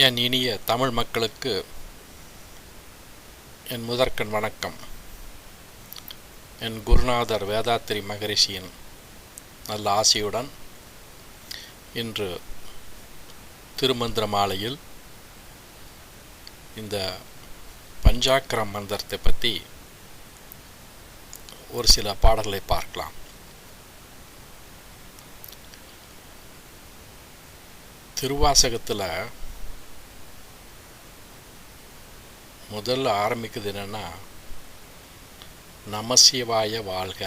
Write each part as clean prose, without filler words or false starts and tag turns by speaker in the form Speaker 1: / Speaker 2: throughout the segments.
Speaker 1: என் இனிய தமிழ் மக்களுக்கு என் முதற்கண் வணக்கம். என் குருநாதர் வேதாத்திரி மகரிஷியின் நல்ல ஆசையுடன் இன்று திருமந்திர மாலையில் இந்த பஞ்சாக்கரம் மந்திரத்தை பற்றி ஒரு சில பாடல்களை பார்க்கலாம். திருவாசகத்தில் முதல்ல ஆரம்பிக்குது என்னன்னா, நமசிவாய வாழ்க,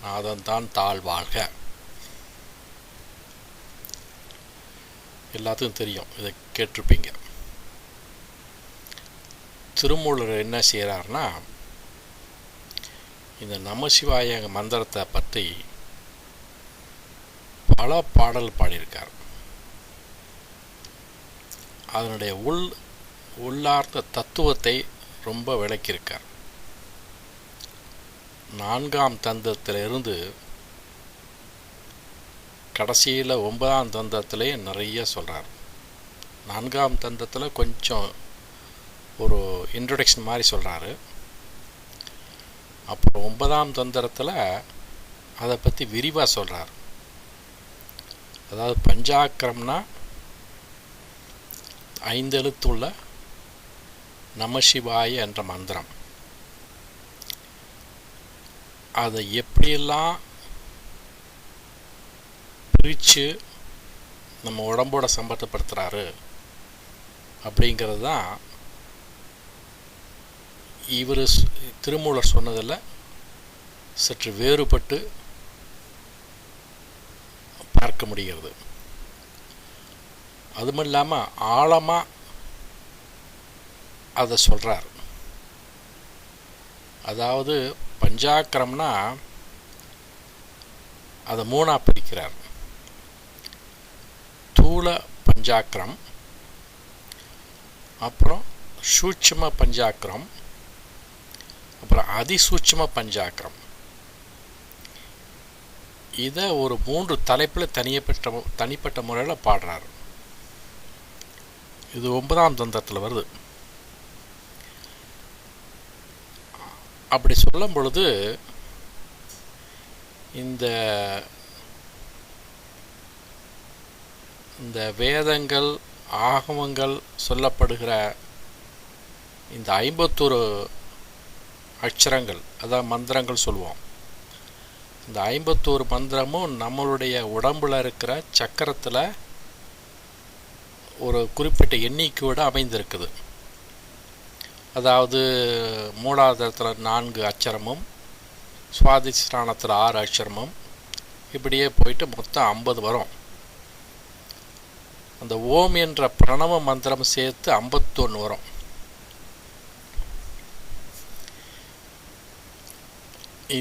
Speaker 1: நாதன்தான் தாழ் வாழ்க. எல்லாத்துக்கும் தெரியும், இதை கேட்டிருப்பீங்க. திருமூலர் என்ன செய்கிறார்னா, இந்த நமசிவாய மந்திரத்தை பற்றி பல பாடல் பாடியிருக்கார். அதனுடைய உள்ளார்ந்த தத்துவத்தை ரொம்ப விளக்கியிருக்கார். 4ஆம் தந்தத்திலிருந்து கடைசியில் 9ஆம் தந்தத்திலே நிறைய சொல்கிறார். 4ஆம் தந்தத்தில் கொஞ்சம் ஒரு இன்ட்ரொடக்ஷன் மாதிரி சொல்கிறாரு. அப்புறம் 9ஆம் தந்திரத்தில் அதை பற்றி விரிவாக சொல்கிறார். அதாவது பஞ்சாக்கரம்னா 5 எழுத்துள்ள நமசிவாய என்ற மந்திரம். அதை எப்படியெல்லாம் பிரித்து நம்ம உடம்போட சம்பந்தப்படுத்துகிறாரு அப்படிங்கிறது தான் இவர் திருமூலர் சொன்னதில் சற்று வேறுபட்டு பார்க்க முடிகிறது. அதுவும் இல்லாமல் ஆழமாக அதை சொல்கிறார். அதாவது பஞ்சாக்கரம்னா அதை 3ஆக பிரிக்கிறார். தூள பஞ்சாக்கரம், அப்புறம் சூட்சும பஞ்சாக்கரம், அப்புறம் அதிசூட்சும பஞ்சாக்கரம். இதை ஒரு 3 தலைப்பில் தனிப்பட்ட முறையில் பாடுறார். இது 9ஆம் தந்தத்தில் வருது. அப்படி சொல்லும் பொழுது இந்த வேதங்கள் ஆகமங்கள் சொல்லப்படுகிற இந்த 51 அட்சரங்கள், அதாவது மந்திரங்கள் சொல்லுவோம். இந்த 51 மந்திரமும் நம்மளுடைய உடம்பில் இருக்கிற சக்கரத்தில் ஒரு குறிப்பிட்ட எண்ணிக்கையோடு அமைந்திருக்குது. அதாவது மூலாதாரத்தில் 4 அட்சரமும், சுவாதிஷ்டானத்தில் 6 அட்சரமும், இப்படியே போயிட்டு மொத்தம் 50 வரும். அந்த ஓம் என்ற பிரணவ மந்திரம் சேர்த்து 51 வரும்.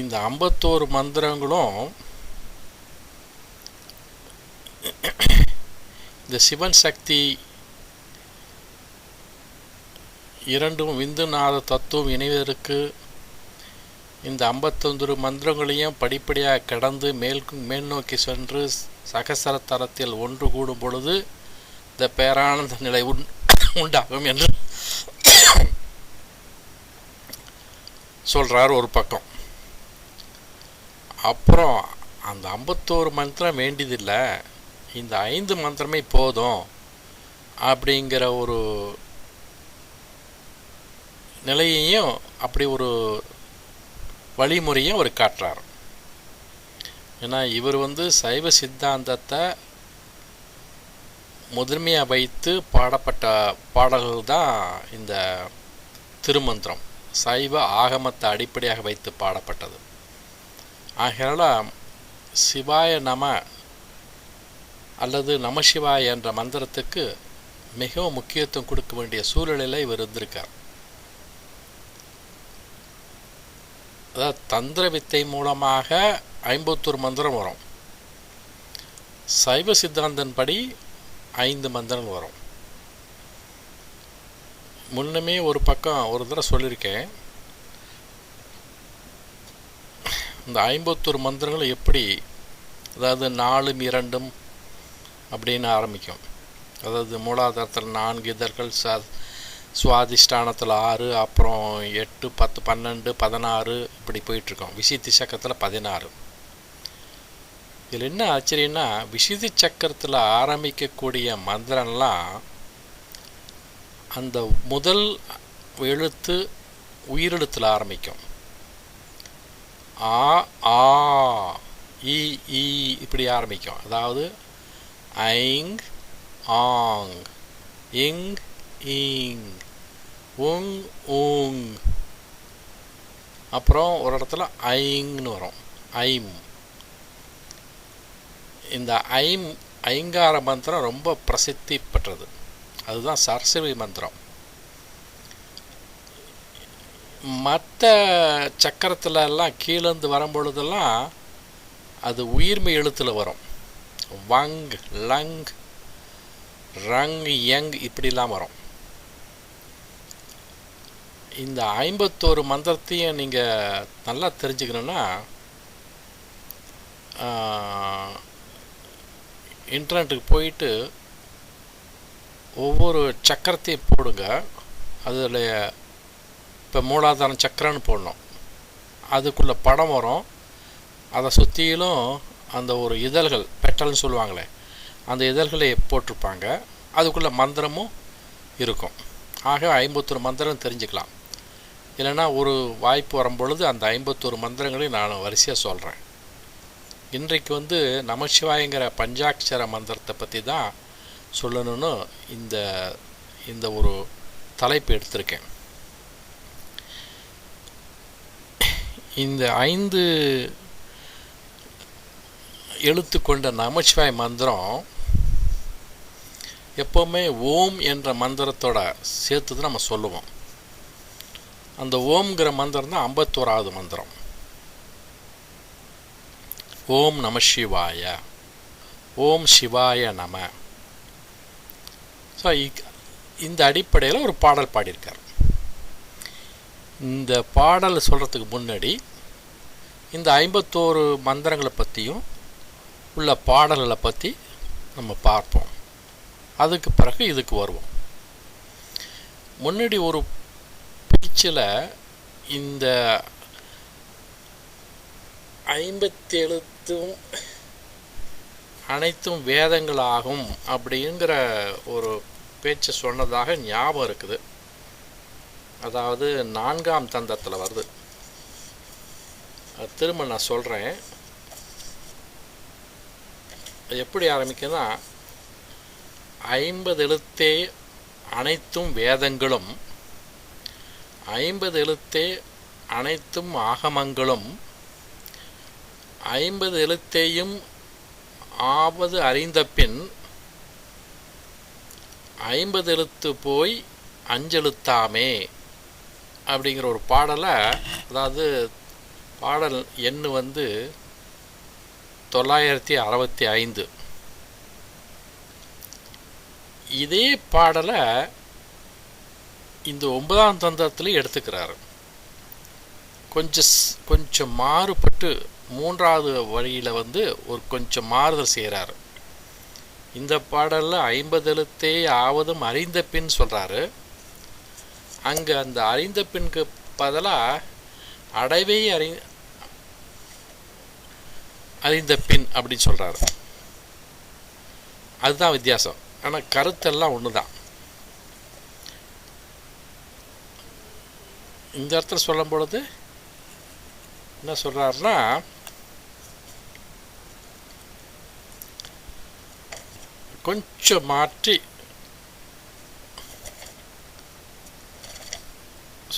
Speaker 1: இந்த 51 மந்திரங்களும் இந்த சிவன் சக்தி இரண்டும் விந்துநாத தத்துவம் இணைவதற்கு இந்த 51 மந்திரங்களையும் படிப்படியாக கடந்து மேல் நோக்கி சென்று சகசர தரத்தில் ஒன்று கூடும் பொழுது இந்த பேரானந்த நிலை உண்டாகும் என்று சொல்கிறார் ஒரு பக்கம். அப்புறம் அந்த 51 மந்திரம் வேண்டியதில்லை, இந்த 5 மந்திரமே போதும் அப்படிங்கிற ஒரு நிலையையும், அப்படி ஒரு வழிமுறையும் அவர் காட்டுறார். ஏன்னா இவர் சைவ சித்தாந்தத்தை முதன்மையாக வைத்து பாடப்பட்ட பாடல்கள் தான் இந்த திருமந்திரம். சைவ ஆகமத்தை அடிப்படையாக வைத்து பாடப்பட்டது. ஆகையால் சிவாய நம அல்லது நமசிவாய என்ற மந்திரத்துக்கு மிகவும் முக்கியத்துவம் கொடுக்க வேண்டிய சூழ்நிலையில் இவர் இருந்திருக்கார். அதாவது தந்திர வித்தை மூலமாக 51 மந்திரம் வரும். சைவ சித்தாந்தன் படி 5 மந்திரம் வரும். முன்னமே ஒரு பக்கம் ஒரு தடவை சொல்லியிருக்கேன், இந்த 51 மந்திரங்களும் எப்படி, அதாவது 4 2 அப்படின்னு ஆரம்பிக்கும். அதாவது மூலாதாரத்தில் 4 இதழ்கள், சுவாதிஷ்டானத்தில் 6, அப்புறம் 8, 10, 12, 16 இப்படி போயிட்டுருக்கோம். விசுத்தி சக்கரத்தில் 16. இதில் என்ன ஆச்சரியன்னா, விசுத்தி சக்கரத்தில் ஆரம்பிக்கக்கூடிய மந்திரம்லாம் அந்த முதல் எழுத்து உயிரெழுத்தில் ஆரம்பிக்கும். ஆ, ஆ, இ, ஈ இப்படி ஆரம்பிக்கும். அதாவது ஐங், ஆங், இங், ஈங், உங், ஊங், அப்புறம் ஒரு இடத்துல ஐங்னு வரும், ஐம். இந்த ஐங்கார மந்திரம் ரொம்ப பிரசித்தி பெற்றது. அதுதான் சரஸ்வதி மந்திரம். மற்ற சக்கரத்துல எல்லாம் கீழேருந்து வரும்பொழுதெல்லாம் அது உயிர்மை எழுத்தில் வரும். வங், லங், ரங், யங் இப்படிலாம் வரும். இந்த 51 மந்திரத்தையும் நீங்கள் நல்லா தெரிஞ்சுக்கணுன்னா இன்டர்நெட்டுக்கு போயிட்டு ஒவ்வொரு சக்கரத்தையும் போடுங்க. அதில் இப்போ மூலாதாரம் சக்கரன்னு போடணும், அதுக்குள்ளே படம் வரும். அதை சுற்றிலும் அந்த ஒரு இதழ்கள், பெட்டல்னு சொல்லுவாங்களே, அந்த இதழ்களை போட்டிருப்பாங்க. அதுக்குள்ளே மந்திரமும் இருக்கும். ஆக 51 மந்திரம் தெரிஞ்சுக்கலாம். இல்லைன்னா ஒரு வாய்ப்பு வரும்பொழுது அந்த 51 மந்திரங்களையும் நான் வரிசையாக சொல்கிறேன். இன்றைக்கு நமசிவாயங்கிற பஞ்சாட்சர மந்திரத்தை பற்றி தான் சொல்லணும்னு இந்த ஒரு தலைப்பு எடுத்திருக்கேன். இந்த 5 எழுத்து கொண்ட நமசிவாய மந்திரம் எப்போவுமே ஓம் என்ற மந்திரத்தோட சேர்த்து தான் நம்ம சொல்லுவோம். அந்த ஓம்ங்கிற மந்திரம் தான் 51வது மந்திரம். ஓம் நம சிவாய, ஓம் சிவாய நம. ஸோ இந்த அடிப்படையில் ஒரு பாடல் பாடியிருக்கார். இந்த பாடல் சொல்கிறதுக்கு முன்னாடி இந்த 51 மந்திரங்களை பற்றியும் உள்ள பாடல்களை பற்றி நம்ம பார்ப்போம். அதுக்கு பிறகு இதுக்கு வருவோம். முன்னாடி ஒரு பேச்சில் இந்த 57 அனைத்தும் வேதங்களாகும் அப்படிங்கிற ஒரு பேச்சை சொன்னதாக ஞாபகம் இருக்குது. அதாவது 4ஆம் தந்தத்தில் வருது. திரும்ப நான் சொல்கிறேன். எப்படி ஆரம்பிக்குதுன்னா, 50 எழுத்தே அனைத்தும் வேதங்களும், 50 எழுத்தே அனைத்தும் ஆகமங்களும், 50 எழுத்தேயும் ஆவது அறிந்த பின் 50 எழுத்து போய் அஞ்செழுத்தாமே அப்படிங்கிற ஒரு பாடலை, அதாவது பாடல் எண் 965. இதே பாடலை இந்த 9ஆம் தந்தத்திலையும் எடுத்துக்கிறாரு. கொஞ்சம் மாறுபட்டு 3வது வழியில் ஒரு கொஞ்சம் மாறுதல் செய்கிறாரு. இந்த பாடலில் 50 எழுத்தே ஆவதும் அறிந்த பின் சொல்கிறாரு. அங்கே அந்த அறிந்த பின்க்கு பதிலாக அடைவை அறிந்த பின் அப்படின்னு சொல்கிறாரு. அதுதான் வித்தியாசம். ஆனால் கருத்தெல்லாம் ஒன்று தான். இந்த இடத்துல சொல்லும் பொழுது என்ன சொல்கிறாருன்னா, கொஞ்சம் மாற்றி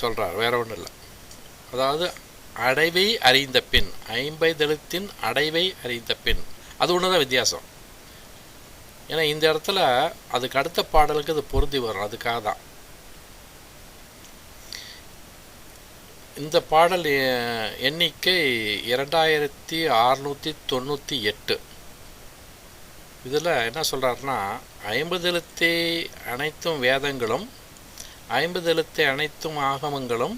Speaker 1: சொல்கிறார், வேற ஒன்றும் இல்லை. அதாவது அடைவை அறிந்த பின், 50 எழுத்தின் அடைவை அறிந்த பின், அது ஒன்று தான் வித்தியாசம். ஏன்னா இந்த இடத்துல அதுக்கு அடுத்த பாடலுக்கு அது பொருந்தி வரும். அதுக்காக தான் இந்த பாடல் எண்ணிக்கை 2698. இதில் என்ன சொல்கிறாருன்னா, 50 எழுத்தே அனைத்தும் வேதங்களும், 50 எழுத்தே அனைத்தும் ஆகமங்களும்,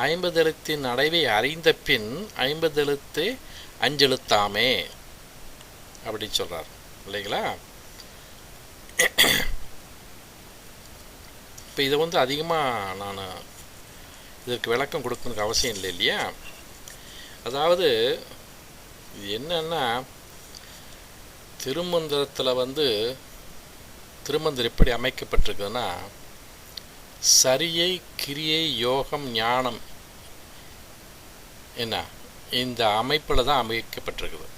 Speaker 1: 50 எழுத்தின் அடைவை அறிந்த பின் 50 எழுத்து அஞ்செழுத்தாமே அப்படின்னு சொல்கிறார் இல்லைங்களா? இப்போ இதை வந்து அதிகமாக நான் இதற்கு விளக்கம் கொடுக்கணுக்கு அவசியம் இல்லை இல்லையா. அதாவது இது என்னன்னா, திருமந்திரத்தில் வந்து திருமந்திரம் எப்படி அமைக்கப்பட்டிருக்குதுன்னா, சரியை, கிரியை, யோகம், ஞானம் என்ன இந்த அமைப்பில் தான் அமைக்கப்பட்டிருக்குது.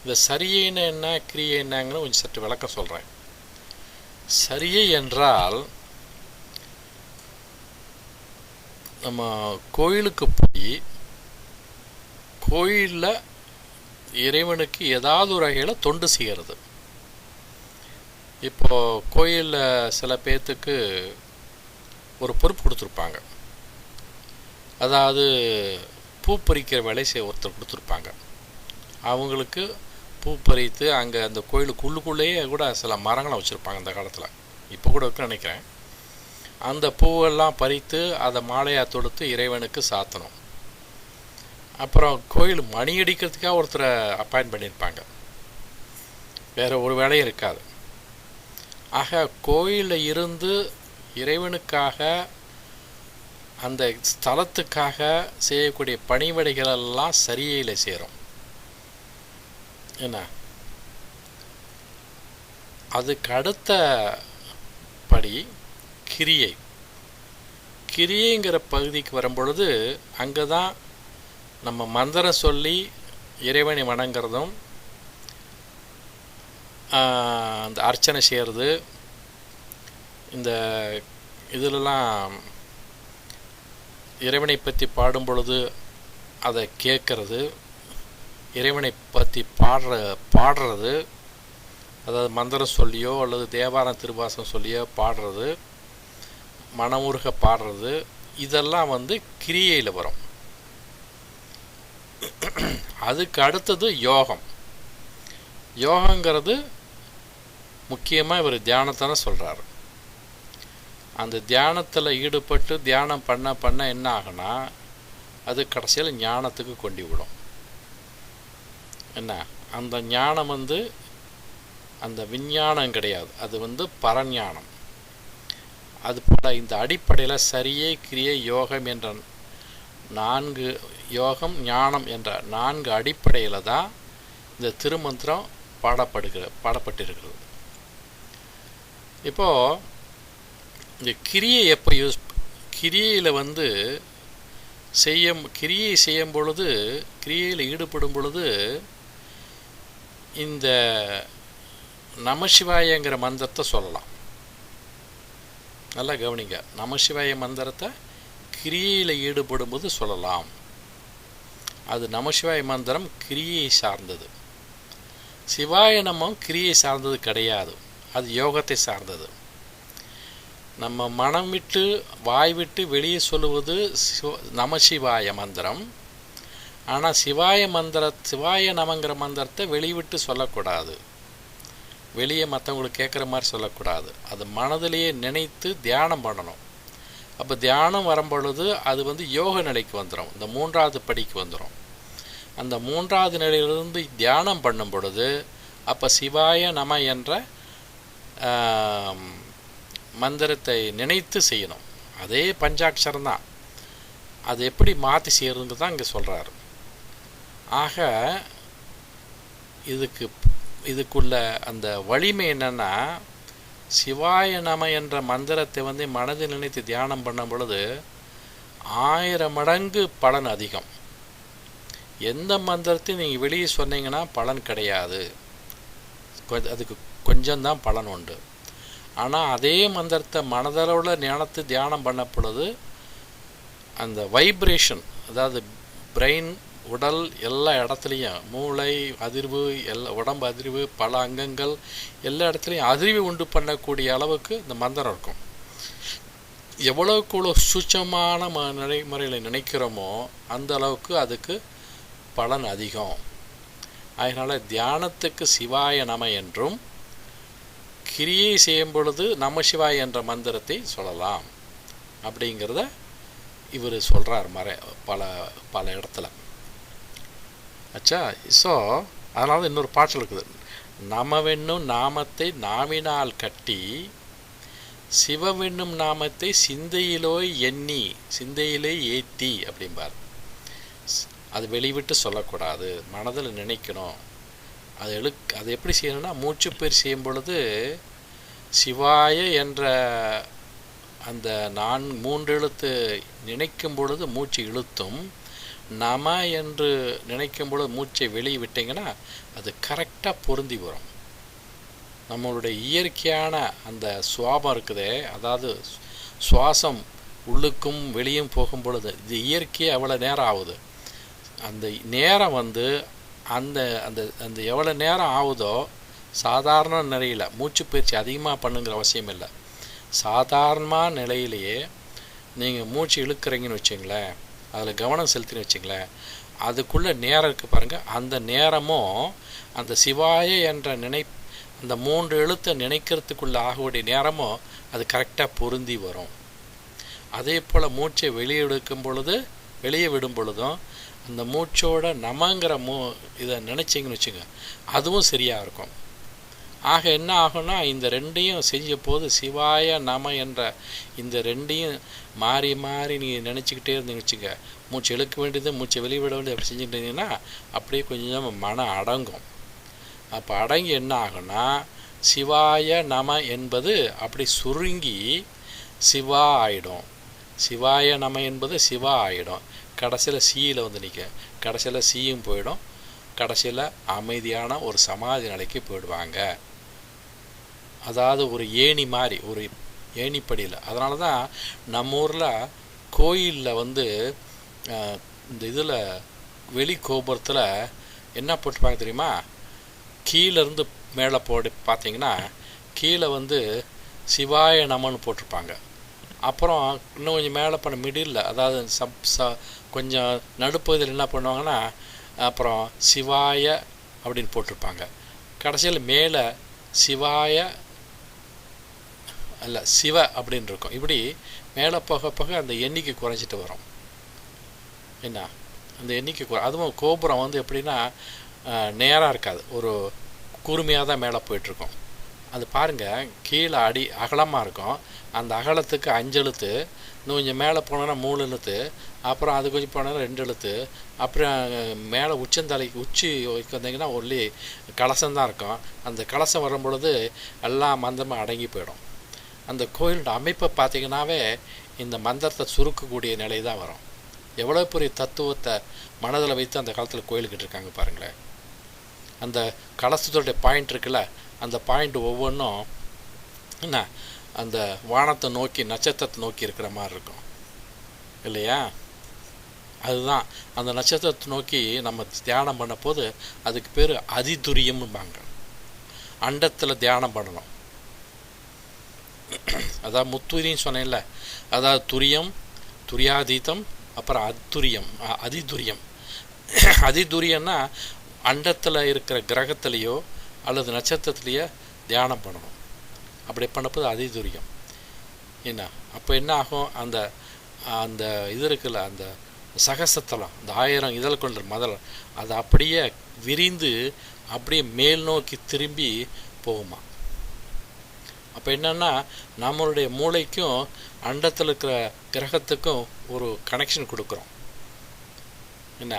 Speaker 1: இந்த சரியின்னு என்ன, கிரியை என்னங்கன்னு கொஞ்சம் சற்று விளக்கம் சொல்கிறேன். சரியை என்றால், நம்ம கோயிலுக்கு போய் கோயிலில் இறைவனுக்கு ஏதாவது ஒரு வகையில் தொண்டு செய்கிறது. இப்போது கோயிலில் சில பேர்த்துக்கு ஒரு பொறுப்பு கொடுத்துருப்பாங்க. அதாவது பூ பறிக்கிற வேலை ஒருத்தர் கொடுத்துருப்பாங்க. அவங்களுக்கு பூ பறித்து அங்கே அந்த கோயிலுக்குள்ளுக்குள்ளேயே கூட சில மரங்களை வச்சுருப்பாங்க அந்த காலத்தில். இப்போ கூட இருக்குன்னு நினைக்கிறேன். அந்த பூவெல்லாம் பறித்து அதை மாலையாக தொடுத்து இறைவனுக்கு சாத்தணும். அப்புறம் கோயில் மணி அடிக்கிறதுக்காக ஒருத்தரை அப்பாயின்ட் பண்ணியிருப்பாங்க. வேறு ஒரு வேலையும் இருக்காது. ஆக கோயிலில் இருந்து இறைவனுக்காக அந்த ஸ்தலத்துக்காக செய்யக்கூடிய பணிவிடைகளெல்லாம் சரியில் சேரும். என்ன, அதுக்கு அடுத்த படி கிரியை. கிரியைங்கிற பகுதிக்கு வரும்பொழுது அங்கே தான் நம்ம மந்திரம் சொல்லி இறைவனை வணங்குறதும், அந்த அர்ச்சனை செய்கிறது, இந்த இதிலெல்லாம் இறைவனை பற்றி பாடும் பொழுது அதை கேட்கறது, இறைவனை பற்றி பாடுறது, அதாவது மந்திரம் சொல்லியோ அல்லது தேவாரம் திருவாசம் சொல்லியோ பாடுறது, மனமுருக பாடுறது, இதெல்லாம் வந்து கிரியையில் வரும். அதுக்கு அடுத்தது யோகம். யோகங்கிறது முக்கியமாக இவர் தியானத்தை சொல்கிறார். அந்த தியானத்தில் ஈடுபட்டு தியானம் பண்ண பண்ண என்ன ஆகுனா, அது கடைசியில் ஞானத்துக்கு கொண்டு விடும். என்ன, அந்த ஞானம் வந்து அந்த விஞ்ஞானம் கிடையாது, அது வந்து பரஞானம். அதுபோல் இந்த அடிப்படையில் சரியை, கிரியை, யோகம் என்ற 4 யோகம், ஞானம் என்ற 4 அடிப்படையில் தான் இந்த திருமந்திரம் பாடப்பட்டிருக்கிறது. இப்போது இந்த கிரியை எப்போ கிரியையில் வந்து கிரியை செய்யும் பொழுது, கிரியையில் ஈடுபடும் பொழுது இந்த நமசிவாயங்கிற மந்திரத்தை சொல்லலாம். நல்லா கவனிங்க, நமசிவாய மந்திரத்தை கிரியையில் ஈடுபடும் போது சொல்லலாம். அது நமசிவாய மந்திரம் கிரியை சார்ந்தது. சிவாய நமம் கிரியை சார்ந்தது கிடையாது, அது யோகத்தை சார்ந்தது. நம்ம மனம் விட்டு வாய் விட்டு வெளியே சொல்லுவது நமசிவாய மந்திரம். ஆனால் சிவாய நமங்கிற மந்திரத்தை வெளிவிட்டு சொல்லக்கூடாது, வெளியே மற்றவங்களுக்கு கேட்குற மாதிரி சொல்லக்கூடாது. அது மனதிலேயே நினைத்து தியானம் பண்ணணும். அப்போ தியானம் வரும்பொழுது அது வந்து யோக நிலைக்கு வந்துடும், இந்த 3வது படிக்கு வந்துடும். அந்த 3வது நிலையிலிருந்து தியானம் பண்ணும் பொழுது அப்போ சிவாய நம என்ற மந்திரத்தை நினைத்து செய்யணும். அதே பஞ்சாட்சரம் தான், அது எப்படி மாற்றி செய்யறதுங்க தான் இங்கே சொல்கிறாரு. ஆக இதுக்குள்ள அந்த வலிமை என்னென்னா, சிவாய நம என்ற மந்திரத்தை வந்து மனதில் நினைத்து தியானம் பண்ணும் பொழுது 1000 மடங்கு பலன் அதிகம். எந்த மந்திரத்தையும் நீங்கள் வெளியே சொன்னீங்கன்னா பலன் கிடையாது, அதுக்கு கொஞ்சம்தான் பலன் உண்டு. ஆனால் அதே மந்திரத்தை மனதளவில் நினைத்து தியானம் பண்ண பொழுது அந்த வைப்ரேஷன், அதாவது பிரெயின், உடல் எல்லா இடத்துலையும், மூளை அதிர்வு, உடம்பு அதிர்வு, பல அங்கங்கள் எல்லா இடத்துலையும் அதிர்வு உண்டு பண்ணக்கூடிய அளவுக்கு இந்த மந்திரம் இருக்கும். எவ்வளவுக்கு சூட்சமான நடைமுறையில் நினைக்கிறோமோ அந்த அளவுக்கு அதுக்கு பலன் அதிகம். அதனால் தியானத்துக்கு சிவாய நம என்றும், கிரியை செய்யும் பொழுது நம சிவாய் என்ற மந்திரத்தை சொல்லலாம் அப்படிங்கிறத இவர் சொல்கிறார் பல இடத்துல. ஆச்சா. ஸோ அதனால இன்னொரு பாட்டில் இருக்குது, நமவென்னும் நாமத்தை நாவினால் கட்டி சிவவென்னும் நாமத்தை சிந்தையிலோ எண்ணி சிந்தையிலே ஏத்தி அப்படிம்பார். அது வெளிவிட்டு சொல்லக்கூடாது, மனதில் நினைக்கணும். அது எப்படி செய்யணும்னா, மூச்சு பயிர் செய்யும் பொழுது சிவாய என்ற அந்த 3 எழுத்து நினைக்கும் பொழுது மூச்சு இழுத்தும், நம என்று நினைக்கும் பொழுது மூச்சை வெளியே விட்டீங்கன்னா அது கரெக்டாக பொருந்தி வரும். நம்மளுடைய இயற்கையான அந்த சுவாபம் இருக்குதே, அதாவது சுவாசம் உள்ளுக்கும் வெளியும் போகும் பொழுது இது இயற்கையே எவ்வளோ நேரம் ஆகுது, அந்த நேரம் அந்த அந்த அந்த எவ்வளோ நேரம் ஆகுதோ சாதாரண நிலையில் மூச்சு பயிற்சி அதிகமாக பண்ணுங்கிற அவசியம் இல்லை. சாதாரணமான நிலையிலேயே நீங்கள் மூச்சு இழுக்கிறீங்கன்னு வச்சுங்களேன், அதில் கவனம் செலுத்தின்னு வச்சுங்களேன், அதுக்குள்ளே நேரம் இருக்குது பாருங்கள். அந்த நேரமும் அந்த சிவாய என்ற அந்த 3 எழுத்தை நினைக்கிறதுக்குள்ளே ஆகக்கூடிய நேரமும் அது கரெக்டாக பொருந்தி வரும். அதே போல் மூச்சை வெளியே விடும் பொழுதும் அந்த மூச்சோட நமங்கிற இதை நினச்சிங்கன்னு வச்சுங்க, அதுவும் சரியாக இருக்கும். ஆக என்ன ஆகும்னா, இந்த 2ஐயும் செஞ்ச போது சிவாய நம என்ற இந்த 2ஐயும் மாறி மாறி நீங்கள் நினச்சிக்கிட்டே இருந்தீங்கன்னு வச்சுங்க, மூச்சு இழுக்க வேண்டியது மூச்சை வெளிவிட வேண்டியது அப்படி செஞ்சுட்டு இருந்தீங்கன்னா அப்படியே கொஞ்சம் மனம் அடங்கும். அப்போ அடங்கி என்ன ஆகும்னா, சிவாய நம என்பது அப்படி சுருங்கி சிவா ஆகிடும். சிவாய நம என்பது சிவா ஆகிடும். கடைசியில் சீயில் நிற்க, கடைசியில் சீயும் போயிடும். கடைசியில் அமைதியான ஒரு சமாதி நிலைக்கு போயிடுவாங்க. அதாவது ஒரு ஏணி மாதிரி, ஒரு ஏணிப்படியில். அதனால தான் நம்ம ஊரில் கோயிலில் இந்த இதில் வெளி கோபுரத்தில் என்ன போட்டிருப்பாங்க தெரியுமா, கீழேருந்து மேலே பார்த்தீங்கன்னா கீழே சிவாய நமன்னு போட்டிருப்பாங்க. அப்புறம் இன்னும் கொஞ்சம் மேலே பண்ண மிடில், அதாவது கொஞ்சம் நடுப்பகுதியில் என்ன பண்ணுவாங்கன்னா அப்புறம் சிவாய அப்படின்னு போட்டிருப்பாங்க. கடைசியில் மேலே சிவாய அல்ல சிவ அப்படின்னு இருக்கும். இப்படி மேலே போக போக அந்த எண்ணிக்கை குறைஞ்சிட்டு வரும். என்ன அந்த எண்ணிக்கை அதுவும் கோபுரம் எப்படின்னா நேராக இருக்காது, ஒரு கூர்மையாக தான் மேலே போயிட்டுருக்கும். அது பாருங்கள், கீழே அகலமாக இருக்கும். அந்த அகலத்துக்கு 5 எழுத்து, இன்னும் கொஞ்சம் மேலே போனோன்னா 3 எழுத்து, அப்புறம் அது கொஞ்சம் போனோன்னா 2 எழுத்து, அப்புறம் மேலே உச்சி வந்தீங்கன்னா ஒன்லி கலசம்தான் இருக்கும். அந்த கலசம் வரும் பொழுது எல்லாம் மந்திரமாக அடங்கி போயிடும். அந்த கோயிலோட அமைப்பை பார்த்திங்கனாவே இந்த மந்திரத்தை சுருக்கக்கூடிய நிலை தான் வரும். எவ்வளோ பெரிய தத்துவத்தை மனதில் வைத்து அந்த காலத்தில் கோயிலுக்கிட்டு இருக்காங்க பாருங்களேன். அந்த கலசத்தோடைய பாயிண்ட் இருக்குல்ல, அந்த பாயிண்ட் ஒவ்வொன்றும் என்ன அந்த வானத்தை நோக்கி நட்சத்திரத்தை நோக்கி இருக்கிற மாதிரி இருக்கும் இல்லையா. அதுதான் அந்த நட்சத்திரத்தை நோக்கி நம்ம தியானம் பண்ண போது அதுக்கு பேர் அதிதுரியம்பாங்க. அண்டத்தில் தியானம் பண்ணணும். அதாவது முத்துரின்னு சொன்னேன்ல, அதாவது துரியம், துரியாதீதம், அப்புறம் அதிதுரியம். அதிதுரியம்னா அண்டத்தில் இருக்கிற கிரகத்திலேயோ அல்லது நட்சத்திரத்திலேயோ தியானம் பண்ணணும். அப்படி பண்ணப்போது அதிதுரியம். என்ன அப்போ என்ன ஆகும், அந்த அந்த இது இருக்குல்ல, அந்த சகசத்தலம், அந்த 1000 இதழ் கொண்ட மதல், அது அப்படியே விரிந்து அப்படியே மேல் நோக்கி திரும்பி போகுமா. அப்போ என்னன்னா, நம்மளுடைய மூளைக்கும் அண்டத்தில் இருக்கிற கிரகத்துக்கும் ஒரு கனெக்ஷன் கொடுக்குறோம். என்ன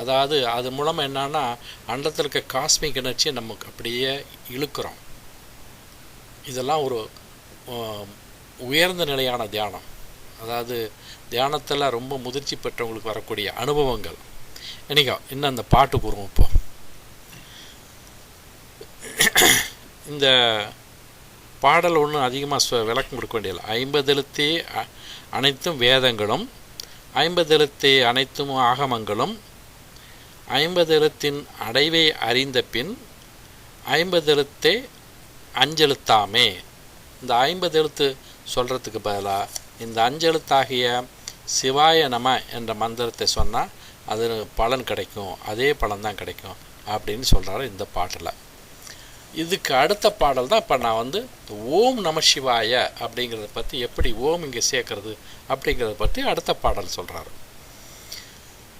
Speaker 1: அதாவது அது மூலமாக என்னன்னா, அண்டத்தில் இருக்க காஸ்மிக் எனர்ஜியை நமக்கு அப்படியே இழுக்கிறோம். இதெல்லாம் ஒரு உயர்ந்த நிலையான தியானம். அதாவது தியானத்தில் ரொம்ப முதிர்ச்சி பெற்றவங்களுக்கு வரக்கூடிய அனுபவங்கள். இன்னும் அந்த பாட்டு கூறுவோம். இப்போ இந்த பாடல் ஒன்றும் அதிகமாக விளக்கம் கொடுக்க வேண்டியதில்லை. 50 எழுத்தே அனைத்தும் வேதங்களும், 50 எழுத்தே அனைத்தும் ஆகமங்களும், 50 எழுத்தின் அடைவை அறிந்த பின் 50 எழுத்தே அஞ்செழுத்தாமே. இந்த 50 எழுத்து சொல்கிறதுக்கு பதிலாக இந்த 5 எழுத்தாகிய சிவாய நம என்ற மந்திரத்தை சொன்னால் அது பலன் கிடைக்கும், அதே பலன் தான் கிடைக்கும் அப்படின்னு சொல்கிறாரு இந்த பாட்டில். இதுக்கு அடுத்த பாடல் தான் இப்போ நான் ஓம் நம சிவாய அப்படிங்கிறத பற்றி, எப்படி ஓம் இங்கே சேர்க்கறது அப்படிங்கிறத பற்றி அடுத்த பாடல் சொல்கிறாரு.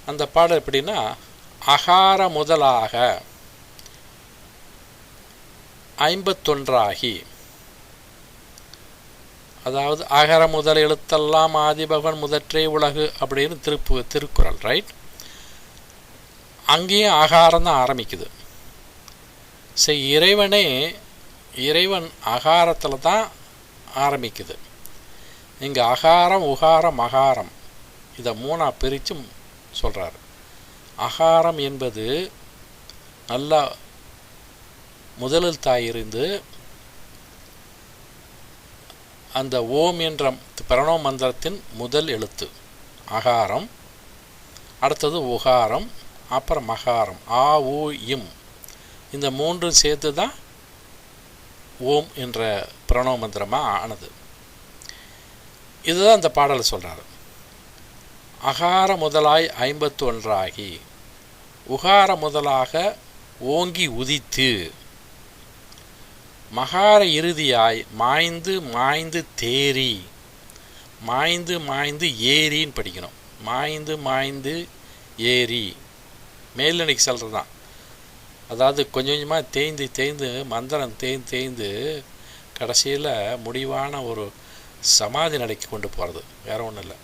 Speaker 1: அந்த பாடல் எப்படின்னா, அகார முதலாக 51 ஆகி அதாவது அகர முதல் எழுத்தெல்லாம் ஆதிபகவன் முதற்றே உலகு அப்படின்னு திருக்குறள், ரைட்? அங்கேயும் ஆகாரம் தான் ஆரம்பிக்குது. சரி, இறைவன் அகாரத்தில் தான் ஆரம்பிக்குது. இங்கே அகாரம், உகாரம், மகாரம் இதை 3ஆக பிரித்து சொல்கிறாரு. அகாரம் என்பது நல்லா முதலில் தாயிருந்து அந்த ஓம் என்ற பிரணவ மந்திரத்தின் முதல் எழுத்து அகாரம், அடுத்தது உகாரம், அப்புறம் மகாரம், ஆ ஊ இம். இந்த 3 சேர்த்து தான் ஓம் என்ற பிரணவ மந்திரமாக ஆனது. இதுதான் இந்த பாடலை சொல்கிறாரு. அகார முதலாய் 51 உகார முதலாக ஓங்கி உதித்து, மகார இறுதியாய் மாய்ந்து மாய்ந்து தேறி, மாய்ந்து மாய்ந்து ஏரின்னு படிக்கணும். மாய்ந்து மாய்ந்து ஏரி மேல்நிலைக்கு செல்றது தான். அதாவது கொஞ்சம் கொஞ்சமாக தேய்ந்து தேய்ந்து மந்திரம் தேய்ந்து கடைசியில் முடிவான ஒரு சமாதி நிலைக்கு கொண்டு போகிறது, வேற ஒன்றும் இல்லை.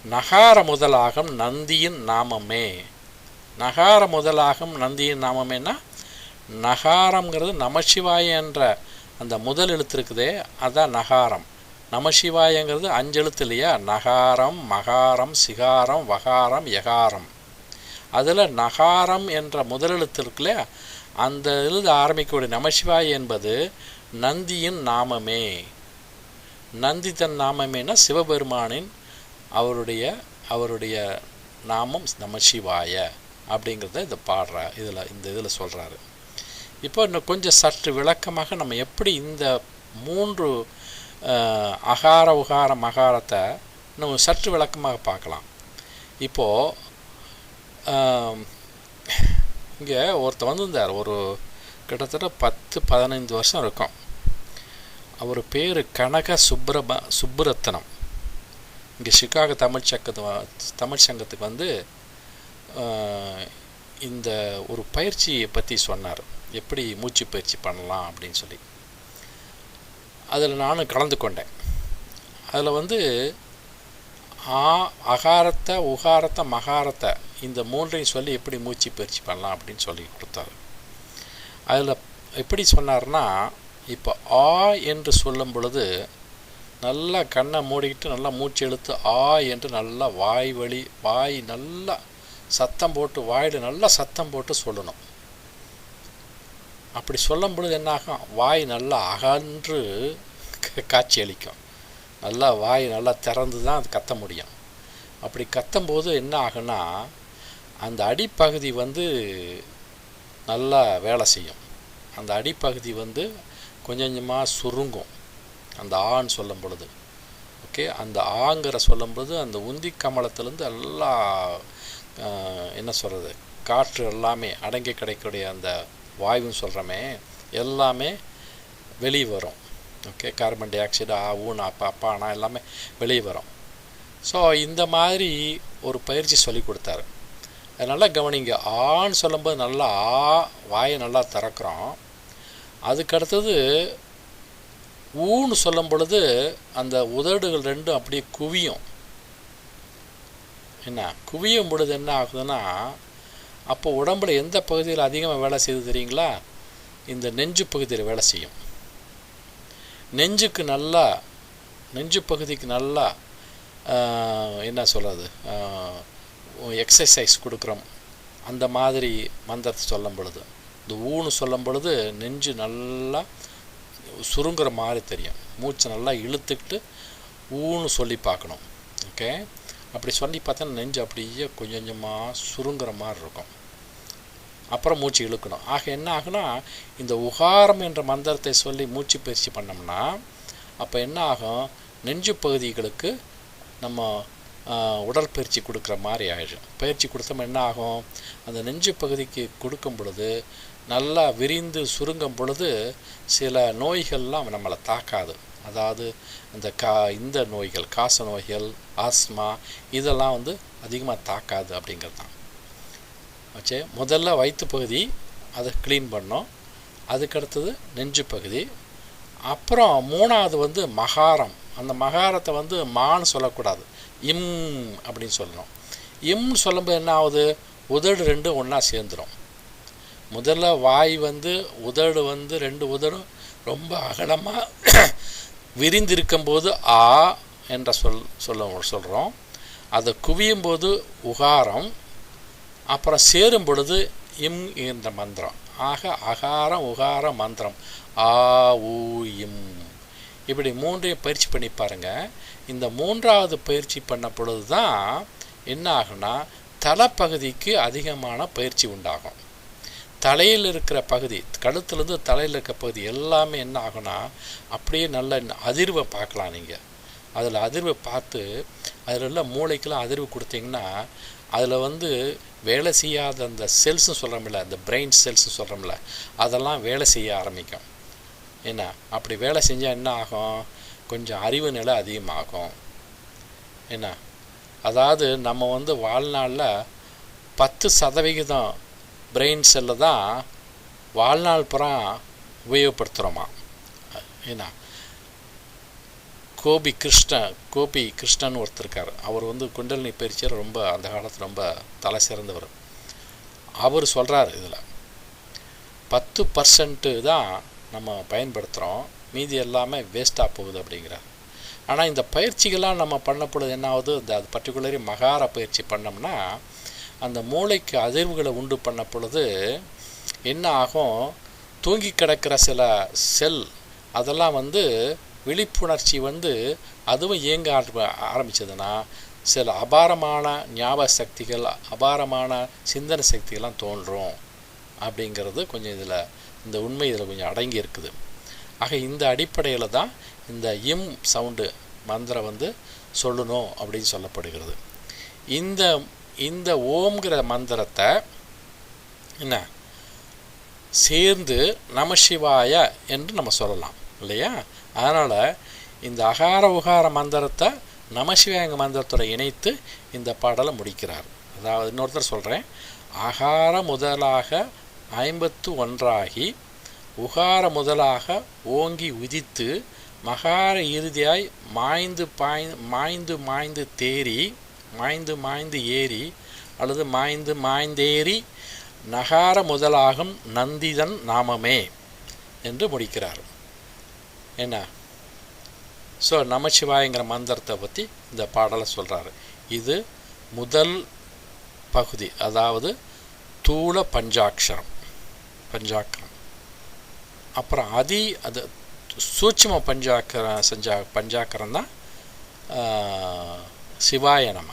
Speaker 1: நகார முதலாகம் நந்தியின் நாமமே. நகார முதலாகம் நந்தியின் நாமமேனா, நகாரம்ங்கிறது நமசிவாய என்ற அந்த முதல் எழுத்து இருக்குதே, அதான் நகாரம். நமசிவாயங்கிறது 5 எழுத்து இல்லையா? நகாரம், மகாரம், சிகாரம், வகாரம், யகாரம். அதில் நகாரம் என்ற முதல் எழுத்து இருக்குல்ல, அந்த எழுத ஆரம்பிக்கக்கூடிய நமசிவாய என்பது நந்தியின் நாமமே. நந்தி தன் நாமமேனா சிவபெருமானின் அவருடைய நாமம் நமசிவாய அப்படிங்கிறத இதை இந்த இதில் சொல்கிறாரு. இப்போ இன்னும் கொஞ்சம் சற்று விளக்கமாக நம்ம எப்படி இந்த 3 அகார உகார மகாரத்தை நம்ம சற்று விளக்கமாக பார்க்கலாம். இப்போது இங்கே ஒருத்தர் வந்திருந்தார், ஒரு கிட்டத்தட்ட 10-15 வருஷம் இருக்கும். அவர் பேர் கனக சுப்புரத்தனம். இங்கே சிகாகோ தமிழ் சங்கத்துக்கு வந்து இந்த ஒரு பயிற்சியை பற்றி சொன்னார், எப்படி மூச்சு பயிற்சி பண்ணலாம் அப்படின்னு சொல்லி. அதில் நானும் கலந்து கொண்டேன். அதில் வந்து அகாரத்தை, உகாரத்தை, மகாரத்தை இந்த 3ஐயும் சொல்லி எப்படி மூச்சு பயிற்சி பண்ணலாம் அப்படின்னு சொல்லி கொடுத்தாரு. அதில் எப்படி சொன்னார்னா, இப்போ ஆ என்று சொல்லும் பொழுது நல்லா கண்ணை மூடிக்கிட்டு நல்லா மூச்சு இழுத்து ஆ என்று நல்லா வாய் நல்லா சத்தம் போட்டு, வாயில் நல்லா சத்தம் போட்டு சொல்லணும். அப்படி சொல்லும் பொழுது என்னாகும், வாய் நல்லா அகன்று காட்சி அளிக்கும். நல்லா வாய் நல்லா திறந்து தான் அது கத்த முடியும். அப்படி கத்தும்போது என்ன ஆகுன்னா, அந்த அடிப்பகுதி வந்து நல்லா வேலை செய்யும். அந்த அடிப்பகுதி வந்து கொஞ்சம் கொஞ்சமாக சுருங்கும் அந்த ஆன்னு சொல்லும் பொழுது. ஓகே, அந்த ஆங்கிற சொல்லும் பொழுது அந்த உந்தி கமலத்திலேருந்து எல்லா என்ன சொல்கிறது, காற்று எல்லாமே அடங்கி கிடைக்கக்கூடிய அந்த வாயுன்னு சொல்கிறோமே எல்லாமே வெளியே வரும். ஓகே, கார்பன் டை ஆக்சைடு ஊன் அப்பானா எல்லாமே வெளியே வரும். ஸோ இந்த மாதிரி ஒரு பயிற்சி சொல்லி கொடுத்தாரு. அதனால் கவனிங்க, ஆன்னு சொல்லும்போது நல்லா வாயை நல்லா திறக்கிறோம். அதுக்கடுத்தது ஊன்னு சொல்லும் பொழுது அந்த உதடுகள் ரெண்டும் அப்படியே குவியும். என்ன குவியும் பொழுது என்ன ஆகுதுன்னா, அப்போ உடம்புல எந்த பகுதியில் அதிகமாக வேலை செய்யுது தெரியுங்களா? இந்த நெஞ்சு பகுதியில் வேலை செய்யும். நெஞ்சு பகுதிக்கு நல்லா என்ன சொல்கிறது, எக்ஸசைஸ் கொடுக்குறோம். அந்த மாதிரி மந்திரத்தை சொல்லும் பொழுது, இந்த ஊன்னு சொல்லும் பொழுது நெஞ்சு நல்லா சுருங்குற மாதிரி தெரியும். மூச்சை நல்லா இழுத்துக்கிட்டு ஊன்னு சொல்லி பார்க்கணும். ஓகே, அப்படி சொல்லி பார்த்தா நெஞ்சு அப்படியே கொஞ்சம் கொஞ்சமாக சுருங்குற மாதிரி இருக்கும். அப்புறம் மூச்சு இழுக்கணும். ஆக என்ன ஆகுனா, இந்த உகாரம் என்ற மந்திரத்தை சொல்லி மூச்சு பயிற்சி பண்ணோம்னா அப்போ என்ன ஆகும், நெஞ்சு பகுதிகளுக்கு நம்ம உடற்பயிற்சி கொடுக்குற மாதிரி ஆகிடும். பயிற்சி கொடுத்தோம் என்ன ஆகும், அந்த நெஞ்சு பகுதிக்கு கொடுக்கும் பொழுது நல்லா விரிந்து சுருங்கும் பொழுது சில நோய்கள்லாம் நம்மளை தாக்காது. அதாவது இந்த நோய்கள், காச நோய்கள், ஆஸ்மா இதெல்லாம் வந்து அதிகமாக தாக்காது அப்படிங்கிறது தான். ஆச்சே, முதல்ல வயிற்று பகுதி அதை க்ளீன் பண்ணோம். அதுக்கடுத்தது நெஞ்சு பகுதி, அப்புறம் மூணாவது வந்து மகாரம். அந்த மகாரத்தை வந்து மான்னு சொல்லக்கூடாது, இம் அப்படின்னு சொல்லணும். இம்னு சொல்லும்போது என்ன ஆகுது, உதடு ரெண்டும் ஒன்றா சேர்ந்துடும். முதல்ல வாய் வந்து உதடு வந்து ரெண்டு உதடும் ரொம்ப அகலமாக விரிந்திருக்கும் போது ஆ என்ற சொல்கிறோம். அதை குவியும் போது உகாரம், அப்புறம் சேரும் பொழுது இம் என்ற மந்திரம். ஆக அகாரம் உகாரம் மந்திரம் ஆ ஊ இம். இப்படி மூன்றையும் பயிற்சி பண்ணி பாருங்கள். இந்த மூன்றாவது பயிற்சி பண்ண பொழுது தான் என்ன ஆகுனா, தலைப்பகுதிக்கு அதிகமான பயிற்சி உண்டாகும். தலையில் இருக்கிற பகுதி, கழுத்துலேருந்து தலையில் இருக்கிற பகுதி எல்லாமே என்ன ஆகுனா அப்படியே நல்ல அதிர்வை பார்க்கலாம். நீங்கள் அதில் அதிர்வை பார்த்து அதில் உள்ள மூளைக்கெல்லாம் அதிர்வு கொடுத்தீங்கன்னா அதில் வந்து வேலை செய்யாத அந்த செல்ஸ்ன்னு சொல்கிறோம்ல, அந்த பிரெயின் செல்ஸ்ன்னு சொல்கிறோம்ல, அதெல்லாம் வேலை செய்ய ஆரம்பிக்கும். என்ன அப்படி வேலை செஞ்சால் என்ன ஆகும், கொஞ்சம் அறிவு நிலை அதிகமாகும். என்ன அதாவது நம்ம வந்து வாழ்நாளில் 10% பிரெயின் செல்லை தான் வாழ்நாள் புறம் உபயோகப்படுத்துகிறோமா. ஏன்னா கோபி கிருஷ்ணன் ஒருத்தர் இருக்கார். அவர் வந்து குண்டலினி பயிற்சியில் ரொம்ப அந்த காலத்தில் ரொம்ப தலை சிறந்தவர். அவர் சொல்கிறார், இதில் 10% தான் நம்ம பயன்படுத்துகிறோம், மீதி எல்லாமே வேஸ்ட்டாக போகுது அப்படிங்கிறார். ஆனால் இந்த பயிற்சிகள்லாம் நம்ம பண்ண பொழுது என்ன ஆகுது, அது பர்டிகுலரி மகார பயிற்சி பண்ணோம்னா அந்த மூளைக்கு அதிர்வுகளை உண்டு பண்ண பொழுது என்ன ஆகும், தூங்கி கிடக்கிற சில செல் அதெல்லாம் வந்து விழிப்புணர்ச்சி வந்து அதுவும் இயங்க ஆரம்பித்ததுன்னா சில அபாரமான ஞாபக சக்திகள், அபாரமான சிந்தனை சக்திகள்லாம் தோன்றும் அப்படிங்கிறது கொஞ்சம் இதில் இந்த உண்மை இதில் கொஞ்சம் அடங்கி இருக்குது. ஆக இந்த அடிப்படையில் தான் இந்த இம் சவுண்டு மந்திரம் வந்து சொல்லணும் அப்படின்னு சொல்லப்படுகிறது. இந்த ஓம்ங்கிற மந்திரத்தை என்ன சேர்ந்து நமசிவாய என்று நம்ம சொல்லலாம் இல்லையா. அதனால் இந்த அகார உகார மந்திரத்தை நமசிவாய மந்திரத்தோட இணைத்து இந்த பாடலை முடிக்கிறார். அதாவது இன்னொருத்தர் சொல்கிறேன், அகார முதலாக 51 உகார முதலாக ஓங்கி உதித்து மகார இறுதியாய் மாய்ந்து தேறி மாய்ந்து ஏறி அல்லது மாய்ந்தேறி நகார முதலாகும் நந்திதன் நாமமே என்று முடிக்கிறார். என்ன ஸோ நமசிவாயங்கிற மந்திரத்தை பற்றி இந்த பாடலை சொல்கிறாரு. இது முதல் பகுதி, அதாவது தூள பஞ்சாக்கரம். அப்புறம் அது சூட்சும பஞ்சாக்கரம் தான் சிவாய நம.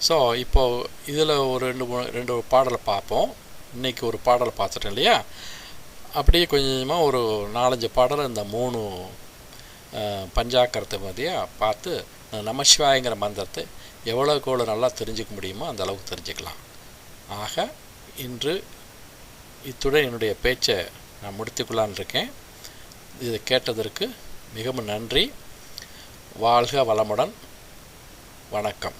Speaker 1: ஸோ இப்போது இதில் ஒரு ரெண்டு பாடலை பார்ப்போம். இன்றைக்கி ஒரு பாடலை பார்த்துட்டோம் இல்லையா. அப்படியே கொஞ்சமாக ஒரு 4-5 பாடலை இந்த 3 பஞ்சாக்கரத்தை மதியாக பார்த்து நமசிவாயங்கிற மந்திரத்தை எவ்வளோக்கு எவ்வளோ நல்லா தெரிஞ்சுக்க முடியுமோ அந்த அளவுக்கு தெரிஞ்சுக்கலாம். ஆக இன்று இத்துடன் என்னுடைய பேச்சை நான் முடித்துக்கொள்ளான்னு இருக்கேன். இதை கேட்டதற்கு மிகவும் நன்றி. வாழ்க வளமுடன். வணக்கம்.